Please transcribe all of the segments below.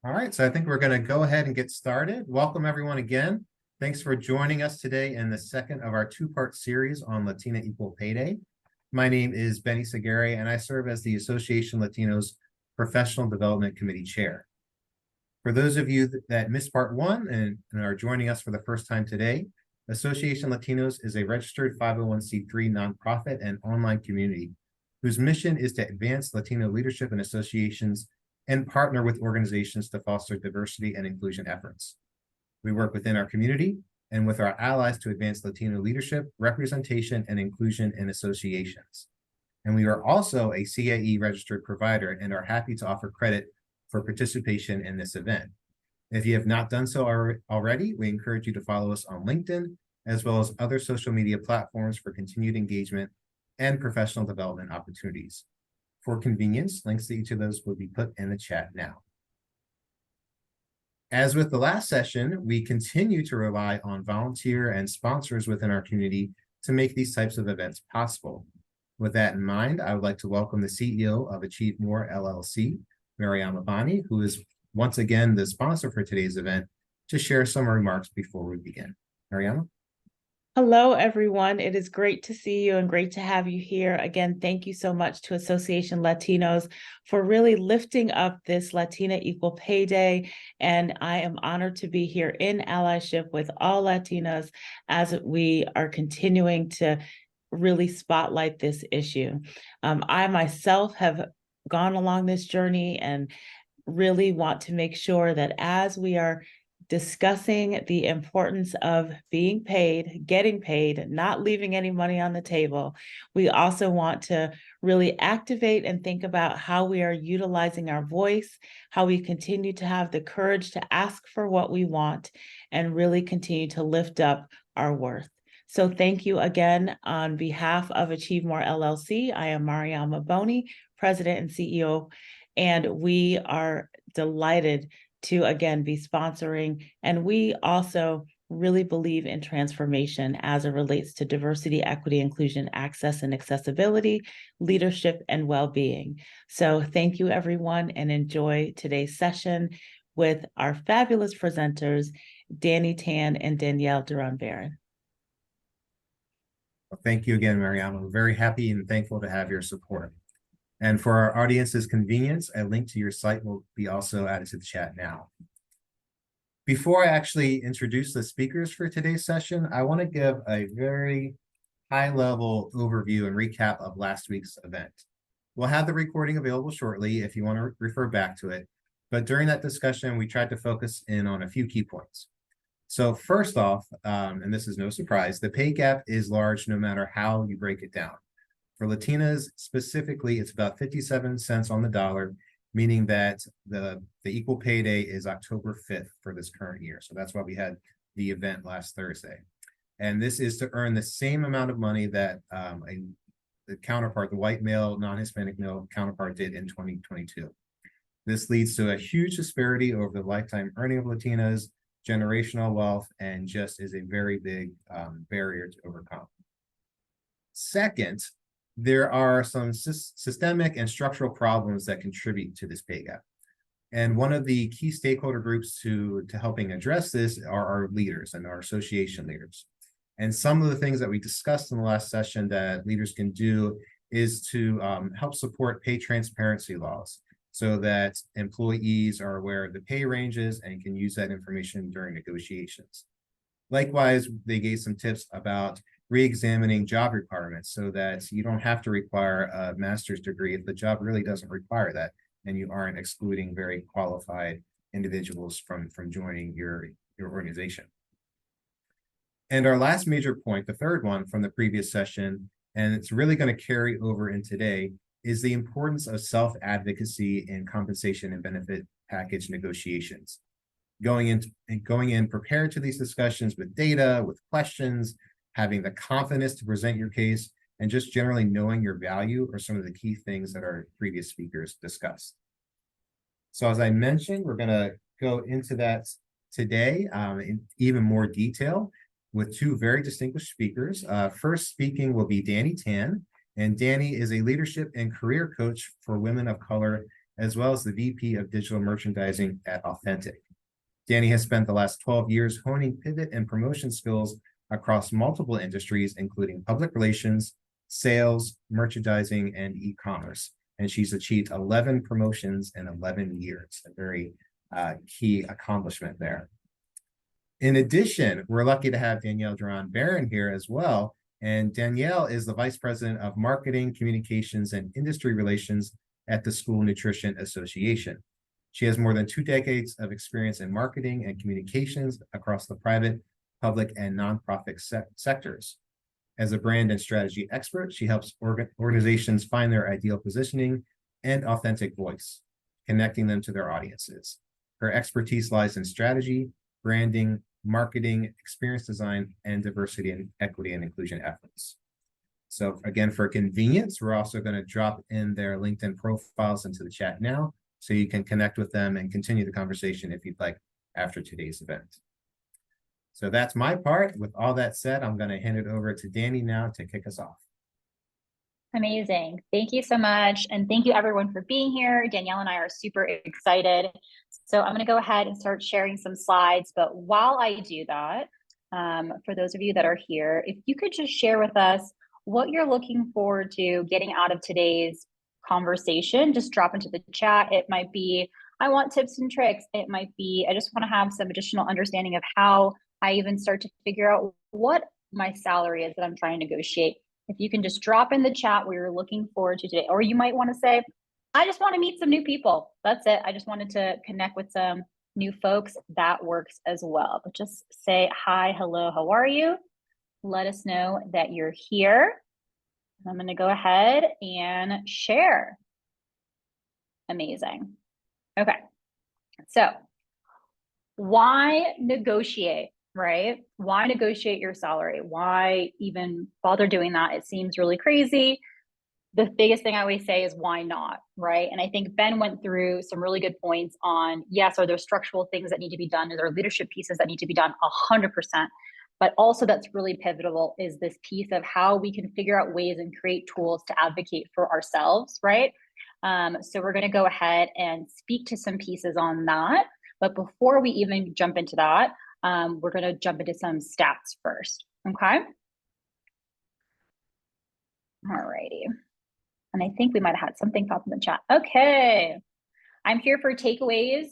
All right, so I think we're going to go ahead and get started. Welcome everyone again. Thanks for joining us today in the second of our two-part series on Latina Equal Pay Day. My name is Benny Seguri, and I serve as the Association Latinos Professional Development Committee Chair. For those of you that missed part one and are joining us for the first time today, Association Latinos is a registered 501c3 nonprofit and online community whose mission is to advance Latino leadership in associations and partner with organizations to foster diversity and inclusion efforts. We work within our community and with our allies to advance Latino leadership, representation, and inclusion in associations. And we are also a CAE registered provider and are happy to offer credit for participation in this event. If you have not done so already, we encourage you to follow us on LinkedIn, as well as other social media platforms for continued engagement and professional development opportunities. For convenience, links to each of those will be put in the chat now. As with the last session, we continue to rely on volunteer and sponsors within our community to make these types of events possible. With that in mind, I would like to welcome the CEO of Achieve More LLC, Mariama Bani, who is once again the sponsor for today's event, to share some remarks before we begin. Mariama? Hello, everyone. It is great to see you and great to have you here. Again, thank you so much to Association Latinos for really lifting up this Latina Equal Pay Day. And I am honored to be here in allyship with all Latinas as we are continuing to really spotlight this issue. I myself have gone along this journey and really want to make sure that as we are discussing the importance of being paid, getting paid, not leaving any money on the table, we also want to really activate and think about how we are utilizing our voice, how we continue to have the courage to ask for what we want, and really continue to lift up our worth. So thank you again on behalf of Achieve More LLC. I am Mariama Boni, President and CEO, and we are delighted to again be sponsoring. And we also really believe in transformation as it relates to diversity, equity, inclusion, access, and accessibility, leadership, and well-being. So thank you, everyone, and enjoy today's session with our fabulous presenters, Danny Tan and Danielle Duran-Barron. Well, thank you again, Mariama. We're very happy and thankful to have your support. And for our audience's convenience, a link to your site will be also added to the chat now. Before I actually introduce the speakers for today's session, I want to give a very high-level overview and recap of last week's event. We'll have the recording available shortly if you want to refer back to it. But during that discussion, we tried to focus in on a few key points. So first off, and this is no surprise, the pay gap is large no matter how you break it down. For Latinas specifically, it's about 57 cents on the dollar, meaning that the Equal Pay Day is October 5th for this current year. So that's why we had the event last Thursday. And this is to earn the same amount of money that the counterpart, the white male, non-Hispanic male counterpart did in 2022. This leads to a huge disparity over the lifetime earning of Latinas, generational wealth, and just is a very big barrier to overcome. Second, there are some systemic and structural problems that contribute to this pay gap. And one of the key stakeholder groups to helping address this are our leaders and our association leaders. And some of the things that we discussed in the last session that leaders can do is to help support pay transparency laws so that employees are aware of the pay ranges and can use that information during negotiations. Likewise, they gave some tips about re-examining job requirements so that you don't have to require a master's degree if the job really doesn't require that and you aren't excluding very qualified individuals from joining your organization. And our last major point, the third one from the previous session, and it's really going to carry over in today, is the importance of self-advocacy in compensation and benefit package negotiations. Going in prepared to these discussions with data, with questions, having the confidence to present your case, and just generally knowing your value are some of the key things that our previous speakers discussed. So as I mentioned, we're going to go into that today in even more detail with two very distinguished speakers. First speaking will be Danny Tan, and Danny is a leadership and career coach for women of color as well as the VP of Digital Merchandising at Authentic. Danny has spent the last 12 years honing pivot and promotion skills across multiple industries, including public relations, sales, merchandising, and e-commerce. And she's achieved 11 promotions in 11 years, a very key accomplishment there. In addition, we're lucky to have Danielle Duran-Barron here as well. And Danielle is the Vice President of Marketing, Communications, and Industry Relations at the School Nutrition Association. She has more than 2 decades of experience in marketing and communications across the private, public, and nonprofit sectors. As a brand and strategy expert, she helps organizations find their ideal positioning and authentic voice, connecting them to their audiences. Her expertise lies in strategy, branding, marketing, experience design, and diversity and equity and inclusion efforts. So again, for convenience, we're also going to drop in their LinkedIn profiles into the chat now, so you can connect with them and continue the conversation if you'd like after today's event. So that's my part. With all that said, I'm going to hand it over to Danny now to kick us off. Amazing. Thank you so much. And thank you everyone for being here. Danielle and I are super excited. So I'm going to go ahead and start sharing some slides. But while I do that, for those of you that are here, if you could just share with us what you're looking forward to getting out of today's conversation, just drop into the chat. It might be, I want tips and tricks. It might be, I just want to have some additional understanding of how I even start to figure out what my salary is that I'm trying to negotiate. If you can just drop in the chat what you're looking forward to today, or you might want to say, I just want to meet some new people. That's it. I just wanted to connect with some new folks. That works as well. But just say hi, hello, how are you? Let us know that you're here. I'm going to go ahead and share. Amazing. Okay. So why negotiate, right? Why negotiate your salary? Why even bother doing that? It seems really crazy. The biggest thing I always say is why not, right? And I think Ben went through some really good points on, yes, are there structural things that need to be done? Are there leadership pieces that need to be done? 100%. But also that's really pivotal is this piece of how we can figure out ways and create tools to advocate for ourselves, right? So we're going to go ahead and speak to some pieces on that. But before we even jump into that, we're going to jump into some stats first, okay? All righty. And I think we might have had something pop in the chat. Okay. I'm here for takeaways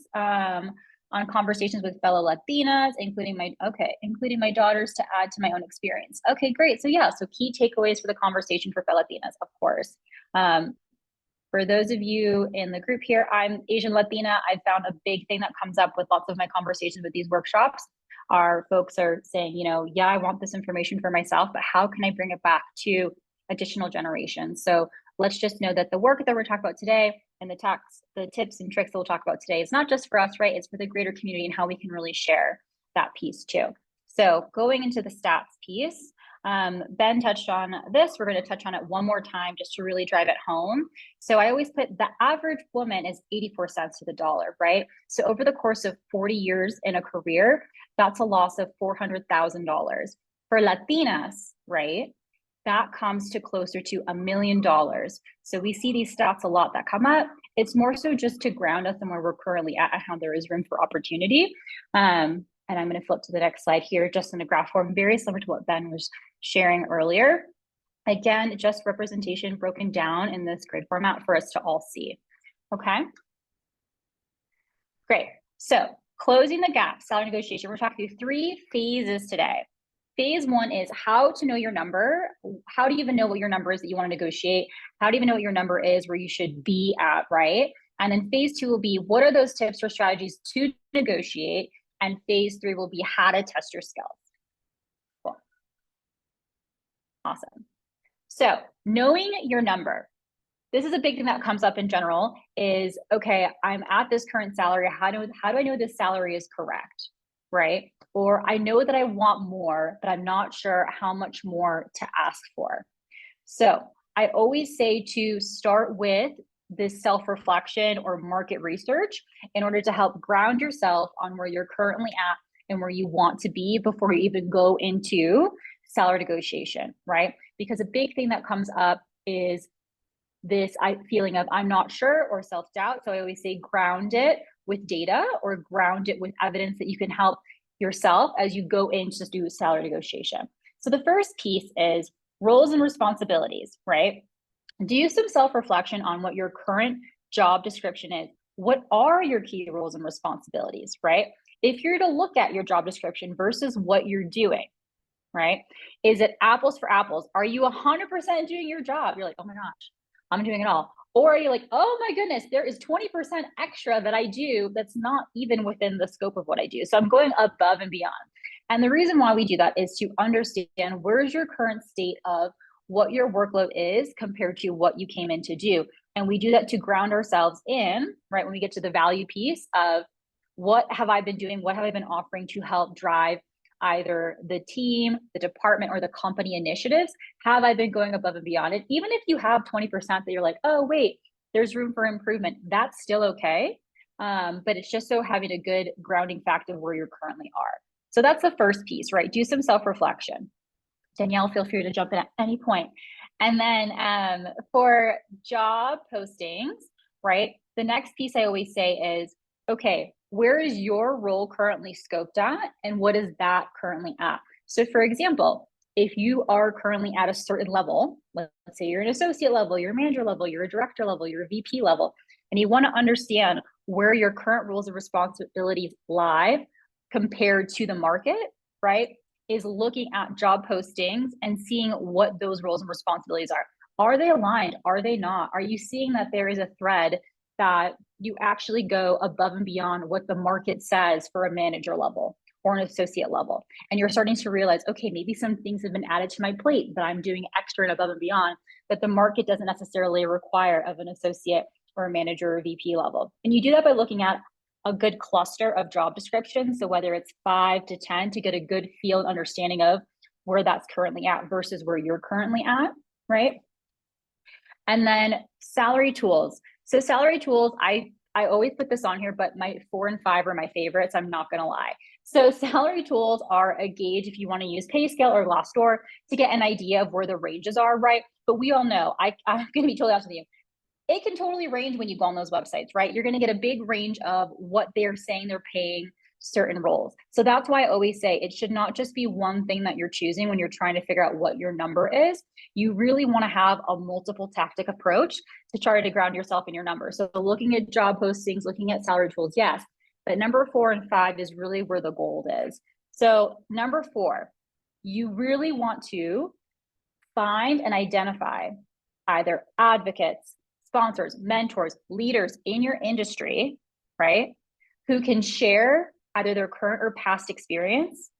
on conversations with fellow Latinas, including my daughters to add to my own experience. Okay, great. So yeah, so key takeaways for the conversation for fellow Latinas, of course. For those of you in the group here, I'm Asian Latina. I've found a big thing that comes up with lots of my conversations with these workshops. Our folks are saying, you know, yeah, I want this information for myself, but how can I bring it back to additional generations? So let's just know that the work that we're talking about today and the tips and tricks that we'll talk about today is not just for us, right? It's for the greater community and how we can really share that piece too. So going into the stats piece, Ben touched on this. We're going to touch on it one more time just to really drive it home. So I always put the average woman is 84 cents to the dollar, right? So over the course of 40 years in a career, that's a loss of $400,000. For Latinas, right? That comes to closer to $1 million. So we see these stats a lot that come up. It's more so just to ground us in where we're currently at and how there is room for opportunity. And I'm going to flip to the next slide here, just in a graph form, very similar to what Ben was sharing earlier. Again, just representation broken down in this grid format for us to all see. Okay. Great. So closing the gap, salary negotiation. We're talking through 3 phases today. Phase 1 is how to know your number. How do you even know what your number is that you want to negotiate? How do you even know what your number is where you should be at, right? And then phase 2 will be what are those tips or strategies to negotiate? And phase 3 will be how to test your skills. Cool. Awesome. So knowing your number. This is a big thing that comes up in general is, okay, I'm at this current salary. How do I know this salary is correct, right? Or I know that I want more, but I'm not sure how much more to ask for. So I always say to start with this self-reflection or market research in order to help ground yourself on where you're currently at and where you want to be before you even go into salary negotiation, right? Because a big thing that comes up is this feeling of I'm not sure or self-doubt. So I always say ground it with data or ground it with evidence that you can help yourself as you go in to do salary negotiation. So the first piece is roles and responsibilities, right? Do some self-reflection on what your current job description is. What are your key roles and responsibilities, right? If you're to look at your job description versus what you're doing, right? Is it apples for apples? Are you 100% doing your job? You're like, oh my gosh, I'm doing it all. Or are you like, oh my goodness, there is 20% extra that I do that's not even within the scope of what I do. So I'm going above and beyond. And the reason why we do that is to understand where's your current state of what your workload is compared to what you came in to do. And we do that to ground ourselves in, right? When we get to the value piece of what have I been doing? What have I been offering to help drive either the team, the department, or the company initiatives? Have I been going above and beyond it? Even if you have 20% that you're like, oh, wait, there's room for improvement, that's still okay. But it's just so having a good grounding fact of where you currently are. So that's the first piece, right? Do some self-reflection. Danielle, feel free to jump in at any point. And then for job postings, right? The next piece I always say is, okay, where is your role currently scoped at and what is that currently at? So for example, if you are currently at a certain level, let's say you're an associate level, you're a manager level, you're a director level, you're a VP level, and you want to understand where your current roles and responsibilities lie compared to the market, right? Is looking at job postings and seeing what those roles and responsibilities are. Are they aligned? Are they not? Are you seeing that there is a thread that you actually go above and beyond what the market says for a manager level or an associate level? And you're starting to realize, okay, maybe some things have been added to my plate that I'm doing extra and above and beyond that the market doesn't necessarily require of an associate or a manager or VP level. And you do that by looking at a good cluster of job descriptions. So whether it's 5 to 10 to get a good feel and understanding of where that's currently at versus where you're currently at, right? And then salary tools. So salary tools, I always put this on here, but my 4 and 5 are my favorites. I'm not gonna lie. So salary tools are a gauge if you want to use PayScale or Glassdoor to get an idea of where the ranges are, right? But we all know, I'm gonna be totally honest with you, it can totally range when you go on those websites, right? You're going to get a big range of what they're saying they're paying certain roles. So that's why I always say it should not just be one thing that you're choosing when you're trying to figure out what your number is. You really want to have a multiple tactic approach to try to ground yourself in your number. So looking at job postings, looking at salary tools, yes, but number 4 and 5 is really where the gold is. So number 4, you really want to find and identify either advocates, sponsors, mentors, leaders in your industry, right? Who can share either their current or past experience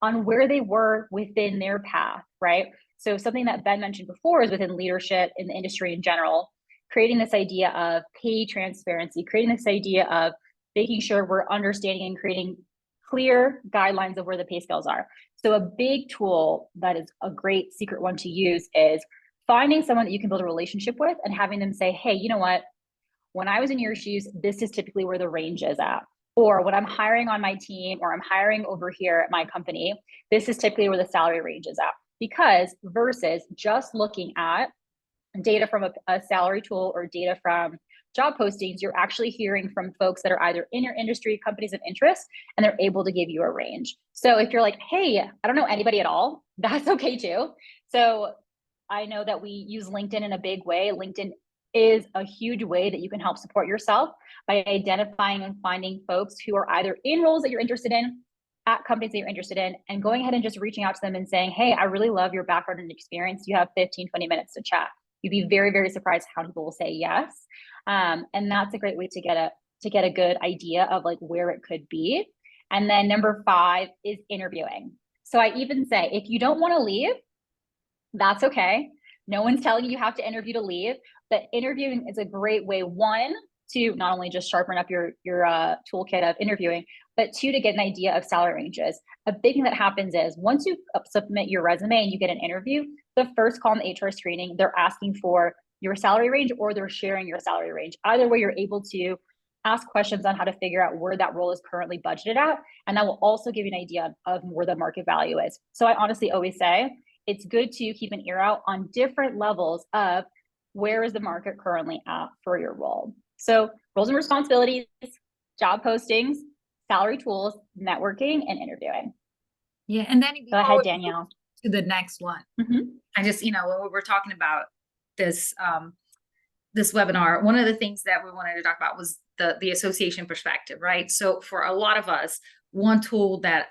on where they were within their path, right? So something that Ben mentioned before is within leadership in the industry in general, creating this idea of pay transparency, creating this idea of making sure we're understanding and creating clear guidelines of where the pay scales are. So a big tool that is a great secret one to use is finding someone that you can build a relationship with and having them say, hey, you know what? When I was in your shoes, this is typically where the range is at. Or when I'm hiring on my team or I'm hiring over here at my company, this is typically where the salary range is at. Because versus just looking at data from a salary tool or data from job postings, you're actually hearing from folks that are either in your industry, companies of interest, and they're able to give you a range. So if you're like, hey, I don't know anybody at all, that's okay too. So I know that we use LinkedIn in a big way. LinkedIn is a huge way that you can help support yourself by identifying and finding folks who are either in roles that you're interested in, at companies that you're interested in, and going ahead and just reaching out to them and saying, hey, I really love your background and experience. You have 15, 20 minutes to chat. You'd be very, very surprised how people will say yes. And that's a great way to get a good idea of like where it could be. And then number 5 is interviewing. So I even say, if you don't want to leave, that's okay. No one's telling you have to interview to leave, but interviewing is a great way, 1, to not only just sharpen up your toolkit of interviewing, but 2, to get an idea of salary ranges. A big thing that happens is once you submit your resume and you get an interview, the first call in the HR screening, they're asking for your salary range or they're sharing your salary range. Either way, you're able to ask questions on how to figure out where that role is currently budgeted at. And that will also give you an idea of where the market value is. So I honestly always say, it's good to keep an ear out on different levels of where is the market currently at for your role? So roles and responsibilities, job postings, salary tools, networking, and interviewing. Yeah, and then Go ahead, Danielle. to the next one. I just, when we're talking about this, this webinar, one of the things that we wanted to talk about was the association perspective, right? So for a lot of us, one tool that,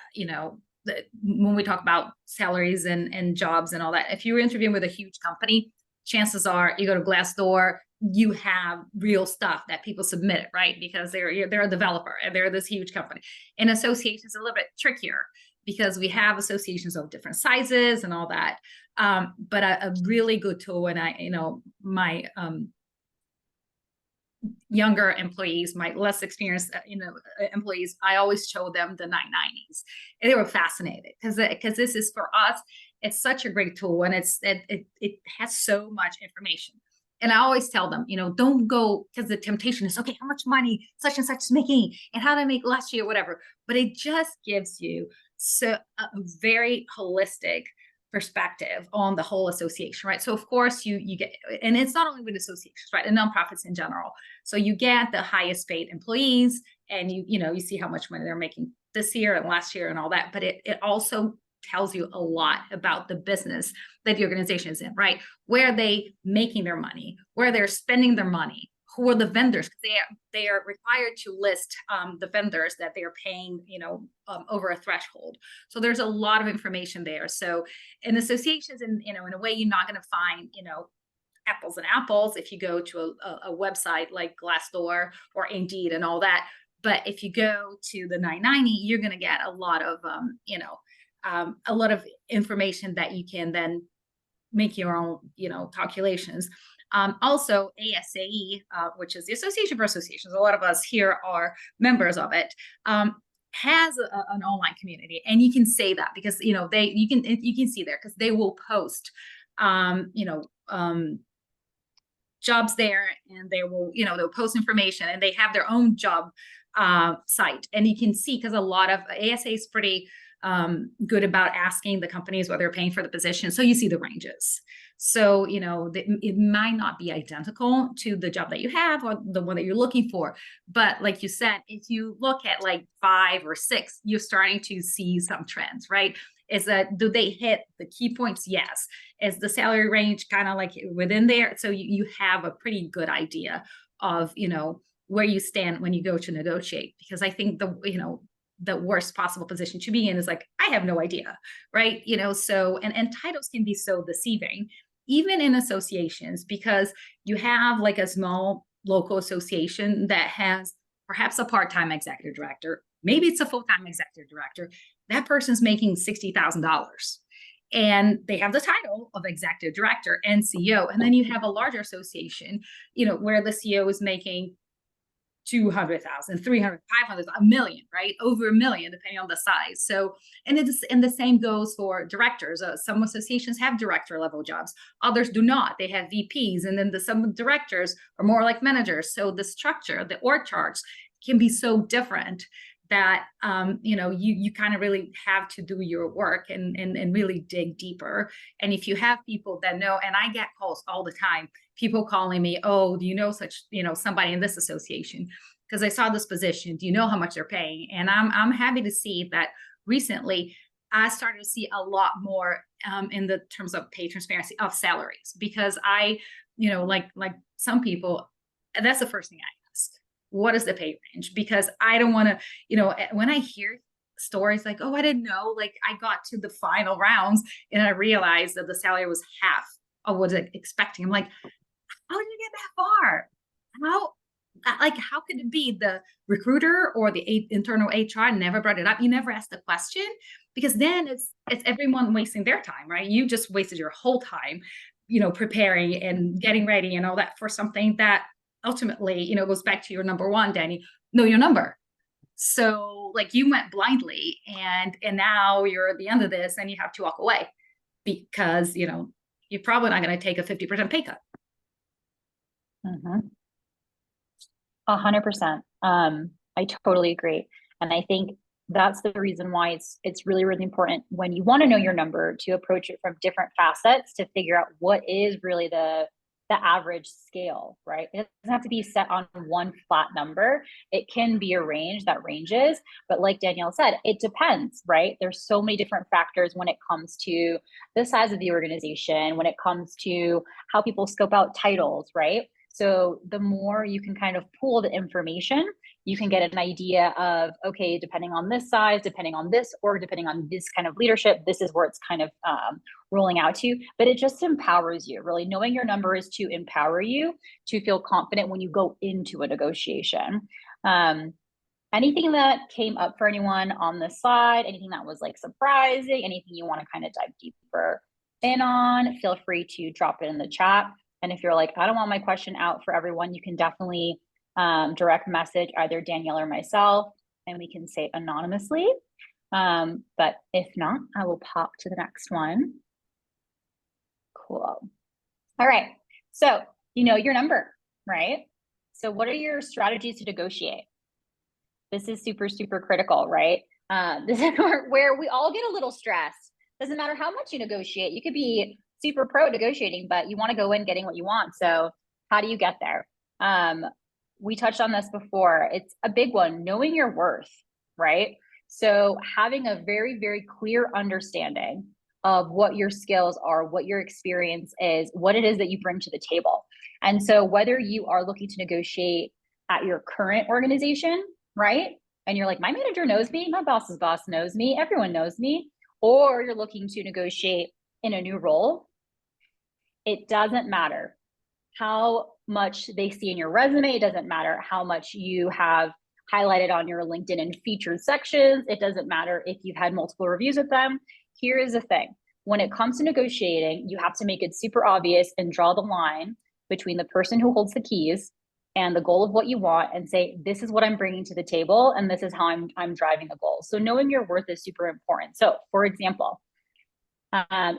when we talk about salaries and jobs and all that, if you're interviewing with a huge company, chances are you go to Glassdoor, you have real stuff that people submit, right? Because they're a developer and they're this huge company. And associations are a little bit trickier because we have associations of different sizes and all that. But a really good tool, and my younger employees, my less experienced, employees, I always show them the 990s, and they were fascinated because this is, for us, it's such a great tool, and it has so much information. And I always tell them, don't go, because the temptation is, okay, how much money such and such is making, and how did I make last year, whatever. But it just gives you a very holistic perspective on the whole association, right? So of course you get, and it's not only with associations, right, and nonprofits in general. So you get the highest paid employees, and you see how much money they're making this year and last year and all that. But it also tells you a lot about the business that the organization is in, right? Where are they making their money? Where they're spending their money? Who are the vendors? They are required to list the vendors that they are paying, over a threshold. So there's a lot of information there. So in associations, in a way, you're not going to find, apples and apples if you go to a website like Glassdoor or Indeed and all that. But if you go to the 990, you're going to get a lot of, a lot of information that you can then make your own, calculations. Also, ASAE, which is the Association for Associations, a lot of us here are members of it, has an online community, and you can say that because you can see there because they will post, jobs there, and they will they'll post information, and they have their own job site, and you can see because a lot of ASA is pretty good about asking the companies what they're paying for the position. So you see the ranges. So, it might not be identical to the job that you have or the one that you're looking for. But like you said, if you look at like 5 or 6, you're starting to see some trends, right? Is that, do they hit the key points? Yes. Is the salary range kind of like within there? So you have a pretty good idea of, where you stand when you go to negotiate. Because I think the worst possible position to be in is like, I have no idea, right? So, and titles can be so deceiving, even in associations, because you have like a small local association that has perhaps a part-time executive director, maybe it's a full-time executive director. That person's making $60,000. And they have the title of executive director and CEO. And then you have a larger association, where the CEO is making 200,000, 300, 500, $1 million, right? Over $1 million, depending on the size. So, and the same goes for directors. Some associations have director level jobs. Others do not. They have VPs. And then some directors are more like managers. So the structure, the org charts can be so different that, you kind of really have to do your work and really dig deeper. And if you have people that know, and I get calls all the time, people calling me, oh, do you know such, somebody in this association? Because I saw this position. Do you know how much they're paying? And I'm happy to see that recently I started to see a lot more in the terms of pay transparency of salaries, because I, like some people, that's the first thing I ask. What is the pay range? Because I don't want to, when I hear stories like, oh, I didn't know, like I got to the final rounds and I realized that the salary was half of what I was expecting. I'm like, how did you get that far? How could it be the recruiter or the internal HR never brought it up? You never asked the question, because then it's everyone wasting their time, right? You just wasted your whole time, preparing and getting ready and all that for something that ultimately, goes back to your number one, Danny, know your number. So like you went blindly and now you're at the end of this and you have to walk away because, you're probably not going to take a 50% pay cut. 100%. I totally agree. And I think that's the reason why it's really, really important when you want to know your number to approach it from different facets to figure out what is really the the average scale, right? It doesn't have to be set on one flat number. It can be a range that ranges, but like Danielle said, it depends, right? There's so many different factors when it comes to the size of the organization, when it comes to how people scope out titles, right? So the more you can kind of pool the information, you can get an idea of, okay, depending on this size, depending on this, or depending on this kind of leadership, this is where it's kind of rolling out to. But it just empowers you. Really, knowing your number is to empower you to feel confident when you go into a negotiation. Anything that came up for anyone on this slide, anything that was like surprising, anything you want to kind of dive deeper in on, feel free to drop it in the chat. And if you're like, I don't want my question out for everyone, you can definitely direct message either Danielle or myself, and we can say it anonymously. But if not, I will pop to the next one. Cool. All right. So you know your number, right? So what are your strategies to negotiate? This is super, super critical, right? This is where we all get a little stressed. Doesn't matter how much you negotiate. You could be super pro negotiating, but you want to go in getting what you want. So how do you get there? We touched on this before. It's a big one, knowing your worth, right? So having a very, very clear understanding of what your skills are, what your experience is, what it is that you bring to the table. And so whether you are looking to negotiate at your current organization, right? And you're like, my manager knows me, my boss's boss knows me, everyone knows me, or you're looking to negotiate in a new role, it doesn't matter how much they see in your resume. It doesn't matter how much you have highlighted on your LinkedIn and featured sections. It doesn't matter if you've had multiple reviews with them. Here is the thing. When it comes to negotiating, you have to make it super obvious and draw the line between the person who holds the keys and the goal of what you want, and say, this is what I'm bringing to the table, and this is how I'm driving the goal. So knowing your worth is super important. So for example,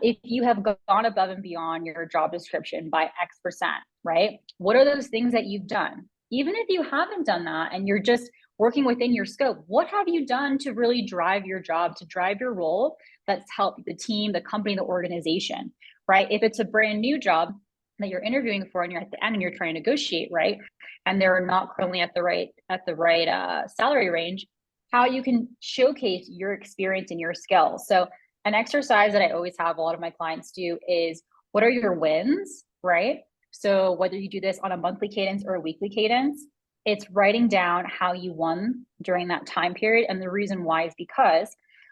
if you have gone above and beyond your job description by X%, right? What are those things that you've done? Even if you haven't done that and you're just working within your scope, what have you done to really drive your job, to drive your role that's helped the team, the company, the organization, right? If it's a brand new job that you're interviewing for and you're at the end and you're trying to negotiate, right? And they're not currently at the right salary range, how you can showcase your experience and your skills. So an exercise that I always have a lot of my clients do is, what are your wins, right? So whether you do this on a monthly cadence or a weekly cadence, it's writing down how you won during that time period. And the reason why is because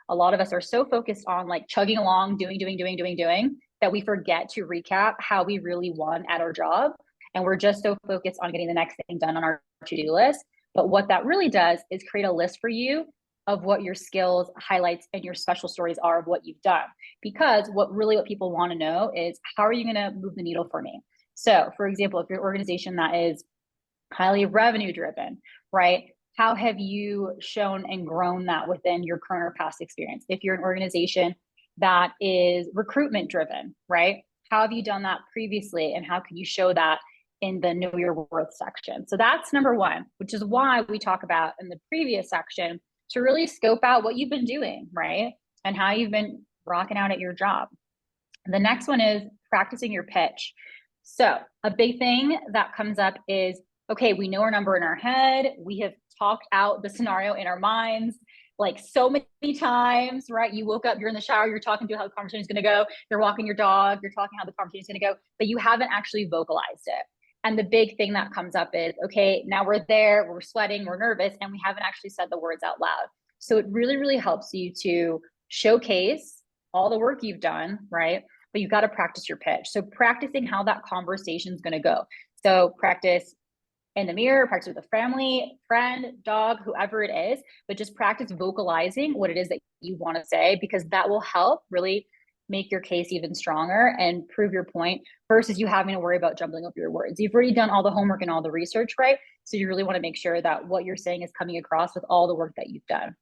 a lot of us are so focused on like chugging along, doing, that we forget to recap how we really won at our job. And we're just so focused on getting the next thing done on our to-do list. But what that really does is create a list for you of what your skills, highlights, and your special stories are of what you've done. Because what people want to know is, how are you going to move the needle for me? So for example, if you're an organization that is highly revenue driven, right? How have you shown and grown that within your current or past experience? If you're an organization that is recruitment driven, right? How have you done that previously? And how can you show that in the Know Your Worth section? So that's number one, which is why we talk about in the previous section to really scope out what you've been doing, right? And how you've been rocking out at your job. The next one is practicing your pitch. So a big thing that comes up is, okay, we know our number in our head. We have talked out the scenario in our minds like so many times, right? You woke up, you're in the shower, you're talking to how the conversation is going to go. You're walking your dog, you're talking how the conversation is going to go, but you haven't actually vocalized it. And the big thing that comes up is, okay, now we're there, we're sweating, we're nervous, and we haven't actually said the words out loud. So it really, really helps you to showcase all the work you've done, right? But you've got to practice your pitch. So practicing how that conversation is going to go. So practice in the mirror, practice with a family, friend, dog, whoever it is, but just practice vocalizing what it is that you want to say, because that will help really make your case even stronger and prove your point versus you having to worry about jumbling up your words. You've already done all the homework and all the research, right? So you really want to make sure that what you're saying is coming across with all the work that you've done.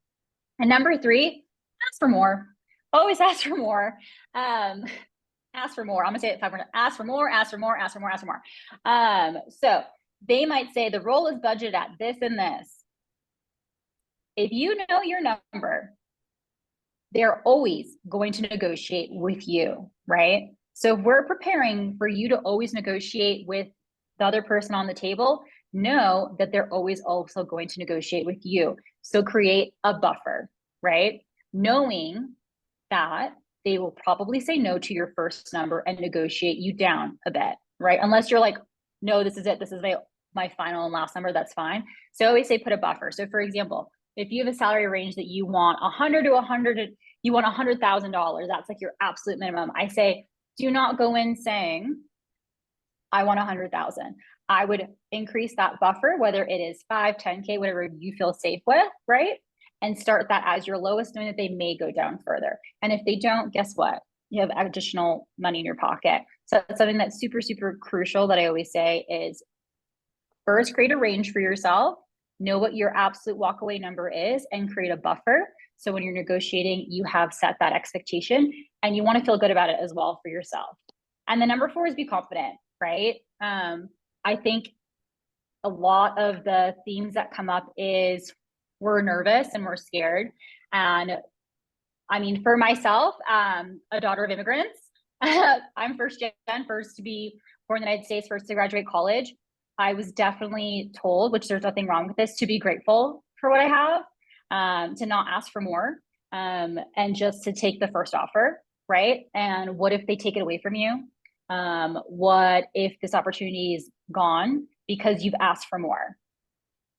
And number three, ask for more. Always ask for more. Ask for more. I'm gonna say it 500. Ask for more, ask for more, ask for more, ask for more. So they might say the role is budgeted at this and this. If you know your number, they're always going to negotiate with you, right? So if we're preparing for you to always negotiate with the other person on the table, know that they're always also going to negotiate with you. So create a buffer, right? Knowing that they will probably say no to your first number and negotiate you down a bit, right? Unless you're like, no, this is it. This is my final and last number. That's fine. So I always say put a buffer. So for example, if you have a salary range that you want 100 to 100, you want $100,000, that's like your absolute minimum. I say, do not go in saying, I want 100,000. I would increase that buffer, whether it is 5, 10K, whatever you feel safe with, right? And start that as your lowest, knowing that they may go down further. And if they don't, guess what? You have additional money in your pocket. So that's something that's super, super crucial that I always say is first create a range for yourself, know what your absolute walkaway number is, and create a buffer. So when you're negotiating, you have set that expectation and you want to feel good about it as well for yourself. And the number 4 is be confident, right? I think a lot of the themes that come up is we're nervous and we're scared. And I mean, for myself, a daughter of immigrants, I'm first to be born in the United States, first to graduate college. I was definitely told, which there's nothing wrong with this, to be grateful for what I have, to not ask for more, and just to take the first offer, right? And what if they take it away from you? What if this opportunity is gone because you've asked for more,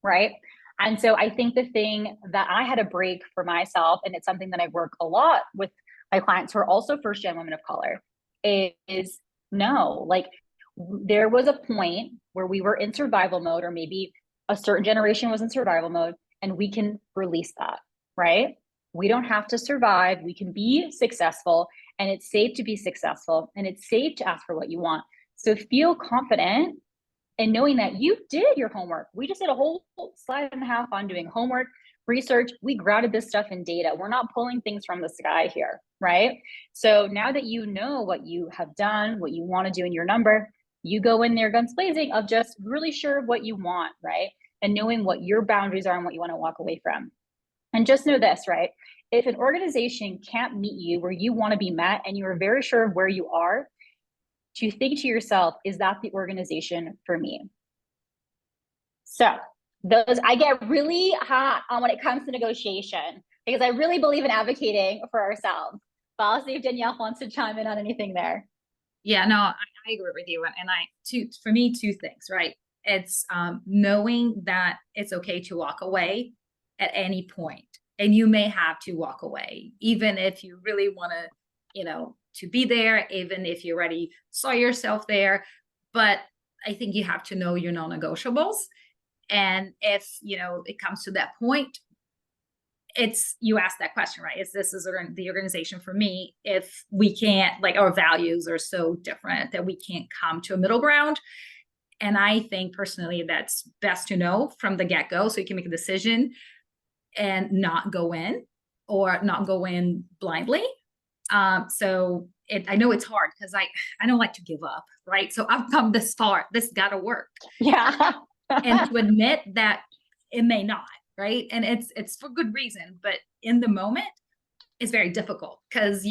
right? And so I think the thing that I had to break for myself, and it's something that I work a lot with my clients who are also first-gen women of color, is no, like there was a point where we were in survival mode, or maybe a certain generation was in survival mode, and we can release that, right? We don't have to survive. We can be successful, and it's safe to be successful, and it's safe to ask for what you want. So feel confident in knowing that you did your homework. We just did a whole slide and a half on doing homework, research. We grounded this stuff in data. We're not pulling things from the sky here, right? So now that you know what you have done, what you want to do in your number, you go in there guns blazing of just really sure of what you want, right? And knowing what your boundaries are and what you want to walk away from. And just know this, right? If an organization can't meet you where you want to be met and you're very sure of where you are, to think to yourself, is that the organization for me? So I get really hot on when it comes to negotiation because I really believe in advocating for ourselves. But I'll see if Danielle wants to chime in on anything there. Yeah, no, I agree with you. And for me, 2 things, right? It's knowing that it's okay to walk away at any point. And you may have to walk away, even if you really want to, to be there, even if you already saw yourself there. But I think you have to know your non-negotiables. And if, it comes to that point, you ask that question, right? Is the organization for me? If we can't, like, our values are so different that we can't come to a middle ground. And I think personally, that's best to know from the get-go, so you can make a decision and not go in blindly. So I know it's hard because I don't like to give up, right? So I've come this far, this gotta work. Yeah. And to admit that it may not, right? And it's for good reason, but in the moment, it's very difficult because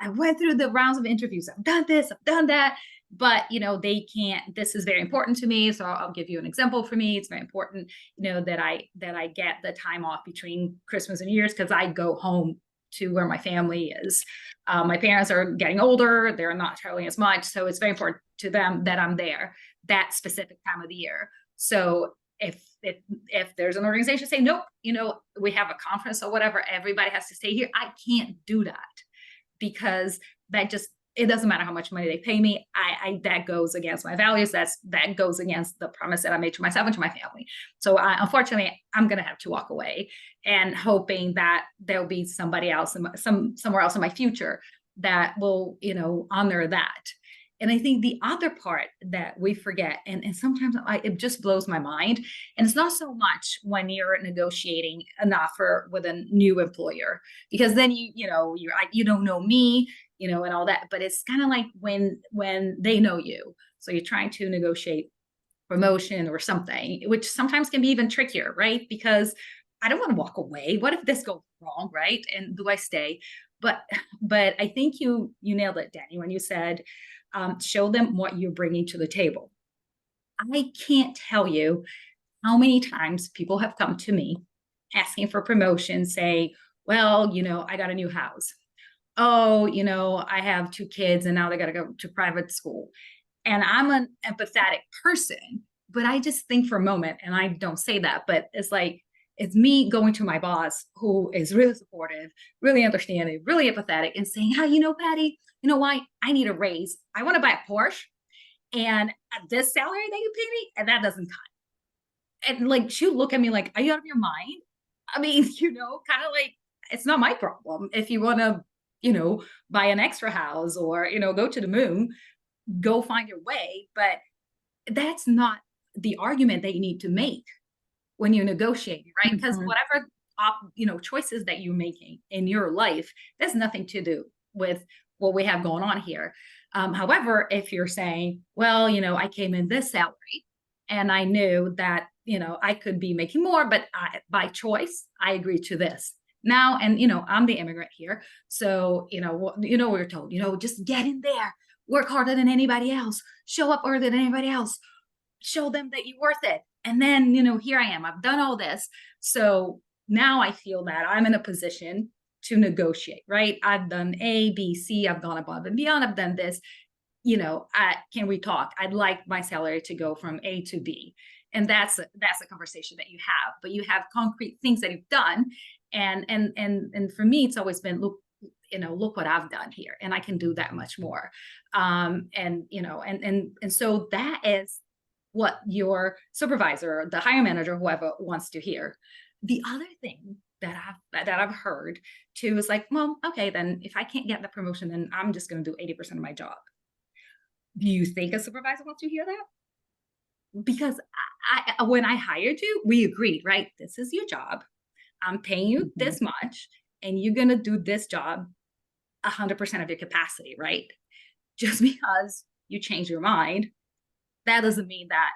I went through the rounds of interviews. I've done this, I've done that, but they can't, this is very important to me. So I'll give you an example. For me, it's very important, that I get the time off between Christmas and New Year's, because I go home to where my family is. My parents are getting older. They're not traveling as much. So it's very important to them that I'm there that specific time of the year. So if there's an organization say, nope, we have a conference or whatever, everybody has to stay here, I can't do that, because it doesn't matter how much money they pay me. That goes against my values. That goes against the promise that I made to myself and to my family. So unfortunately, I'm going to have to walk away, and hoping that there'll be somebody else, somewhere else in my future that will, honor that. And I think the other part that we forget, and sometimes it just blows my mind, and it's not so much when you're negotiating an offer with a new employer, because then you don't know me, and all that, but it's kind of like when they know you. So you're trying to negotiate promotion or something, which sometimes can be even trickier, right? Because I don't want to walk away. What if this goes wrong, right? And do I stay? But I think you nailed it, Danny, when you said, show them what you're bringing to the table. I can't tell you how many times people have come to me asking for promotion, say, well, I got a new house. Oh, I have 2 kids and now they got to go to private school. And I'm an empathetic person, but I just think for a moment, and I don't say that, but it's like, it's me going to my boss who is really supportive, really understanding, really empathetic, and saying, hey, Patty, why? I need a raise. I want to buy a Porsche. And at this salary that you pay me, and that doesn't cut. And like, she'll look at me like, are you out of your mind? I mean, kind of like, it's not my problem. If you want to, buy an extra house or, go to the moon, go find your way. But that's not the argument that you need to make when you're negotiating, right? Because whatever choices that you're making in your life, there's nothing to do with what we have going on here. However, if you're saying, well, I came in this salary and I knew that, I could be making more, but by choice, I agreed to this. Now, and I'm the immigrant here. So, we're told, just get in there, work harder than anybody else, show up earlier than anybody else, show them that you're worth it. And then, here I am, I've done all this. So now I feel that I'm in a position to negotiate, right? I've done A, B, C, I've gone above and beyond, I've done this, can we talk? I'd like my salary to go from A to B. And that's a conversation that you have, but you have concrete things that you've done. And for me, it's always been, look what I've done here, and I can do that much more. And so that is what your supervisor, the hiring manager, whoever wants to hear. The other thing that I've heard too is like, well, okay, then if I can't get the promotion, then I'm just going to do 80% of my job. Do you think a supervisor wants to hear that? Because when I hired you, we agreed, right? This is your job. I'm paying you this much, and you're going to do this job 100% of your capacity, right? Just because you change your mind, that doesn't mean that,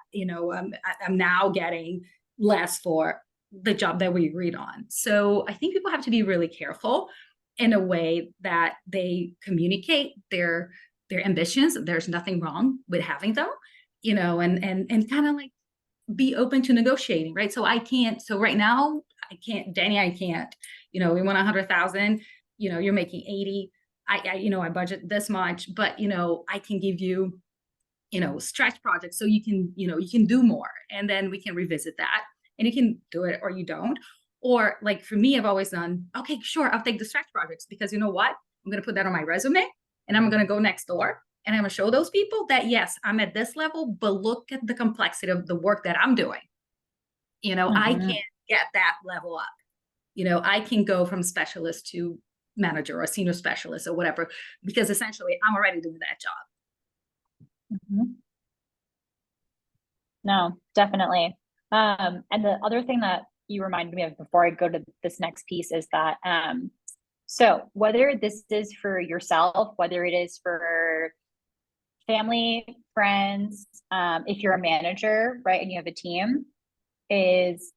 I'm now getting less for the job that we agreed on. So I think people have to be really careful in a way that they communicate their ambitions. There's nothing wrong with having them, and kind of like be open to negotiating, right? So right now, Danny, I can't, we want 100,000, you're making 80. I budget this much, but, I can give you, stretch projects. So you can do more, and then we can revisit that, and you can do it or you don't. Or like for me, I've always done, okay, sure, I'll take the stretch projects, because you know what? I'm going to put that on my resume, and I'm going to go next door, and I'm going to show those people that, yes, I'm at this level, but look at the complexity of the work that I'm doing. I can't get that level up. I can go from specialist to manager or senior specialist or whatever, because essentially I'm already doing that job. No, definitely. And the other thing that you reminded me of before I go to this next piece is that, so whether this is for yourself, whether it is for family, friends, if you're a manager, right, and you have a team, is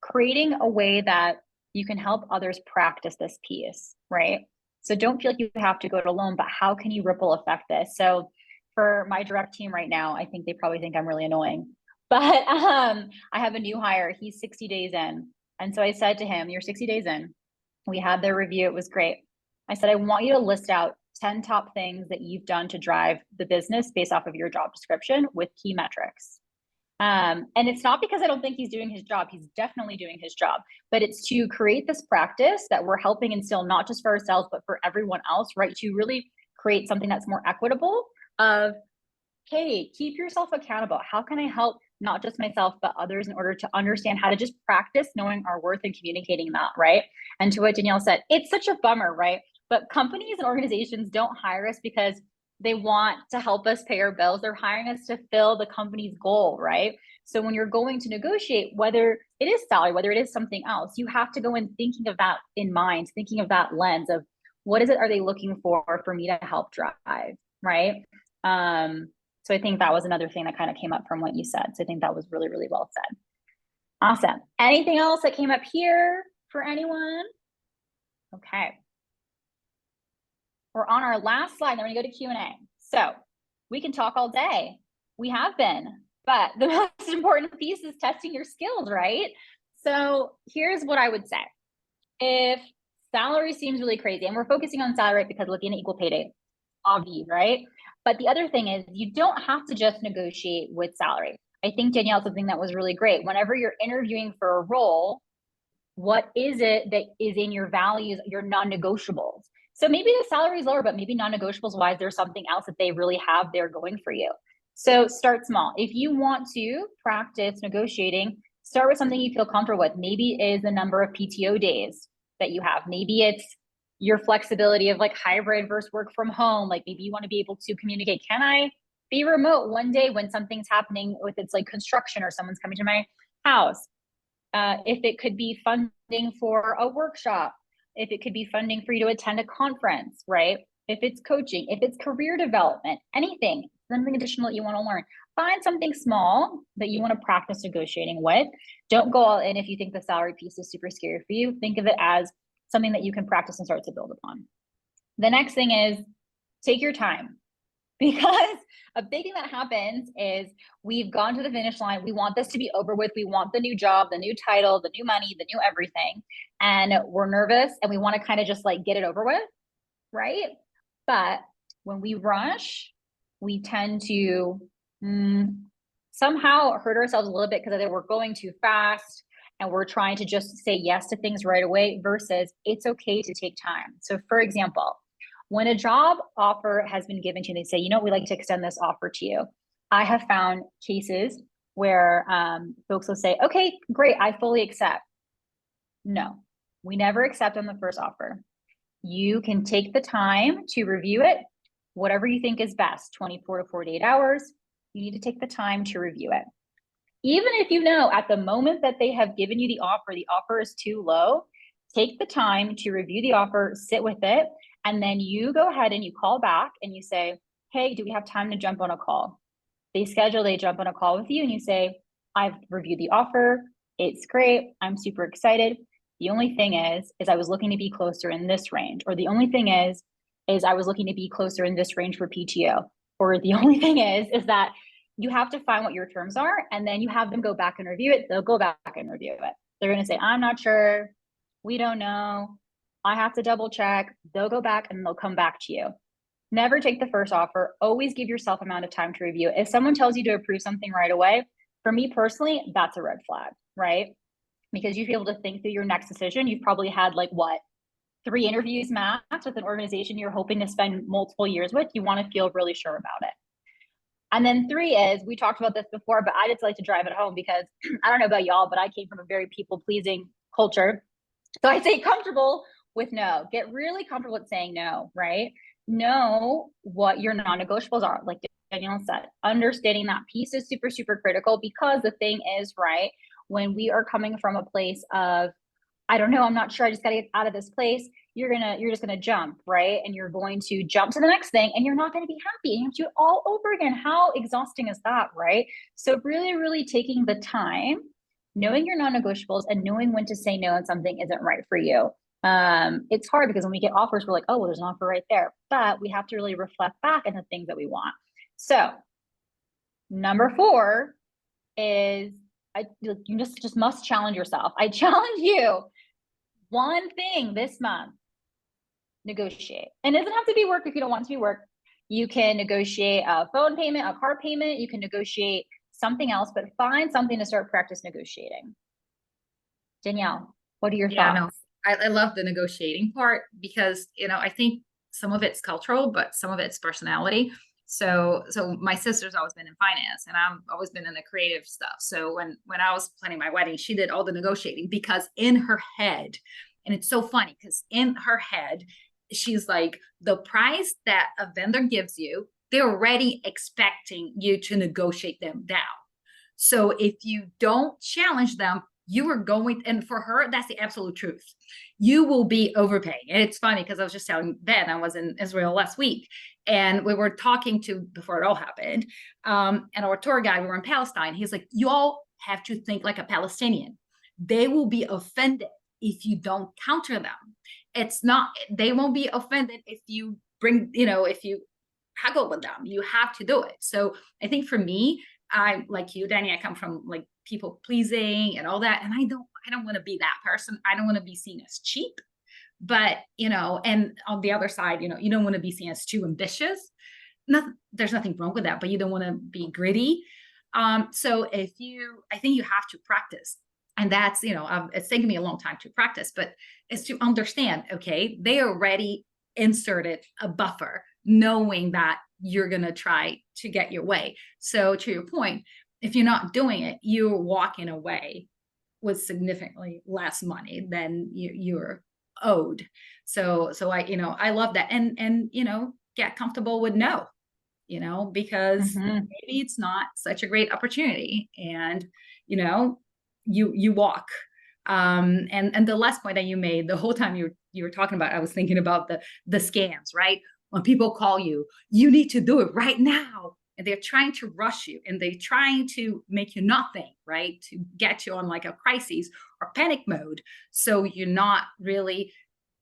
creating a way that you can help others practice this piece, right? So don't feel like you have to go it alone, but how can you ripple effect this? So for my direct team right now, I think they probably think I'm really annoying, but I have a new hire. He's 60 days in. And so I said to him, you're 60 days in. We had their review. It was great. I said, I want you to list out 10 top things that you've done to drive the business based off of your job description with key metrics. And it's not because I don't think he's doing his job. He's definitely doing his job, but it's to create this practice that we're helping instill, not just for ourselves, but for everyone else, right? To really create something that's more equitable of, hey, keep yourself accountable. How can I help not just myself, but others in order to understand how to just practice knowing our worth and communicating that, right? And to what Danielle said, it's such a bummer, right? But companies and organizations don't hire us because they want to help us pay our bills. They're hiring us to fill the company's goal, right? So when you're going to negotiate, whether it is salary, whether it is something else, you have to go in thinking of that in mind, thinking of that lens of what is it are they looking for me to help drive, right? So I think that was another thing that kind of came up from what you said. So I think that was really, really well said. Awesome. Anything else that came up here for anyone? Okay. we're on our last slide, then we're gonna go to Q&A. So we can talk all day. We have been, but the most important piece is testing your skills, right? So here's what I would say. If salary seems really crazy, and we're focusing on salary because Latina equal pay day, obvious, right? But the other thing is you don't have to just negotiate with salary. I think Danielle, something that was really great. Whenever you're interviewing for a role, what is it that is in your values, your non-negotiables? So maybe the salary is lower, but maybe non-negotiables wise, there's something else that they really have there going for you. So start small. If you want to practice negotiating, start with something you feel comfortable with. Maybe it is the number of PTO days that you have. Maybe it's your flexibility of like hybrid versus work from home. Like maybe you want to be able to communicate, can I be remote one day when something's happening with it's like construction or someone's coming to my house? If it could be funding for a workshop, if it could be funding for you to attend a conference, right? If it's coaching, if it's career development, anything, something additional that you want to learn. Find something small that you want to practice negotiating with. Don't go all in if you think the salary piece is super scary for you. Think of it as something that you can practice and start to build upon. The next thing is take your time. Because a big thing that happens is we've gone to the finish line. We want this to be over with. We want the new job, the new title, the new money, the new everything. And we're nervous and we want to kind of just like get it over with, right? But when we rush, we tend to somehow hurt ourselves a little bit because either we're going too fast and we're trying to just say yes to things right away versus it's okay to take time. So for example, when a job offer has been given to you, they say, you know, we'd like to extend this offer to you. I have found cases where folks will say, okay, great, I fully accept. No, we never accept on the first offer. You can take the time to review it, whatever you think is best, 24 to 48 hours. You need to take the time to review it. Even if you know at the moment that they have given you the offer is too low, take the time to review the offer, sit with it, and then you go ahead and you call back and you say, hey, do we have time to jump on a call? They jump on a call with you and you say, I've reviewed the offer. It's great. I'm super excited. The only thing is I was looking to be closer in this range. Or the only thing is I was looking to be closer in this range for PTO. Or the only thing is that you have to find what your terms are and then you have them go back and review it. They'll go back and review it. They're going to say, I'm not sure. We don't know. I have to double check. They'll go back and they'll come back to you. Never take the first offer. Always give yourself amount of time to review. If someone tells you to approve something right away, for me personally, that's a red flag, right? Because you feel able to think through your next decision. You've probably had like 3 interviews max with an organization you're hoping to spend multiple years with. You want to feel really sure about it. And then 3 is, we talked about this before, but I just like to drive it home because I don't know about y'all, but I came from a very people-pleasing culture. So I say comfortable with no. Get really comfortable with saying no, right? Know what your non-negotiables are. Like Danielle said, understanding that piece is super, super critical because the thing is, right, when we are coming from a place of, I don't know, I'm not sure, I just got to get out of this place, you're just gonna jump, right? And you're going to jump to the next thing and you're not going to be happy and you have to do it all over again. How exhausting is that, right? So really, really taking the time, knowing your non-negotiables and knowing when to say no and something isn't right for you. It's hard because when we get offers, we're like, oh, well, there's an offer right there. But we have to really reflect back on the things that we want. So number 4 is you just must challenge yourself. I challenge you. One thing this month, negotiate. And it doesn't have to be work if you don't want it to be work. You can negotiate a phone payment, a car payment. You can negotiate something else, but find something to start practice negotiating. Danielle, what are your thoughts? No, I love the negotiating part because, I think some of it's cultural, but some of it's personality. So my sister's always been in finance and I've always been in the creative stuff. So when I was planning my wedding, she did all the negotiating because in her head, and it's so funny because in her head, she's like, the price that a vendor gives you, they're already expecting you to negotiate them down. So if you don't challenge them, you are going, and for her, that's the absolute truth. You will be overpaying. And it's funny because I was just telling Ben, I was in Israel last week and we were talking before it all happened. And our tour guide, we were in Palestine. He's like, you all have to think like a Palestinian. They will be offended if you don't counter them. They won't be offended if you bring, if you haggle with them, you have to do it. So I think for me, I like you, Danny, I come from like people pleasing and all that. And I don't want to be that person. I don't want to be seen as cheap, but, and on the other side, you don't want to be seen as too ambitious. There's nothing wrong with that, but you don't want to be gritty. So I think you have to practice. And that's, it's taken me a long time to practice, but it's to understand, okay, they already inserted a buffer, knowing that you're going to try to get your way. So to your point, if you're not doing it, you're walking away with significantly less money than you're owed. So I love that. And get comfortable with no, because maybe it's not such a great opportunity, and, you walk. And the last point that you made the whole time you were talking about, I was thinking about the scams, right? When people call you, you need to do it right now. And they're trying to rush you, and they're trying to make you not think, right? To get you on like a crisis or panic mode. So you're not really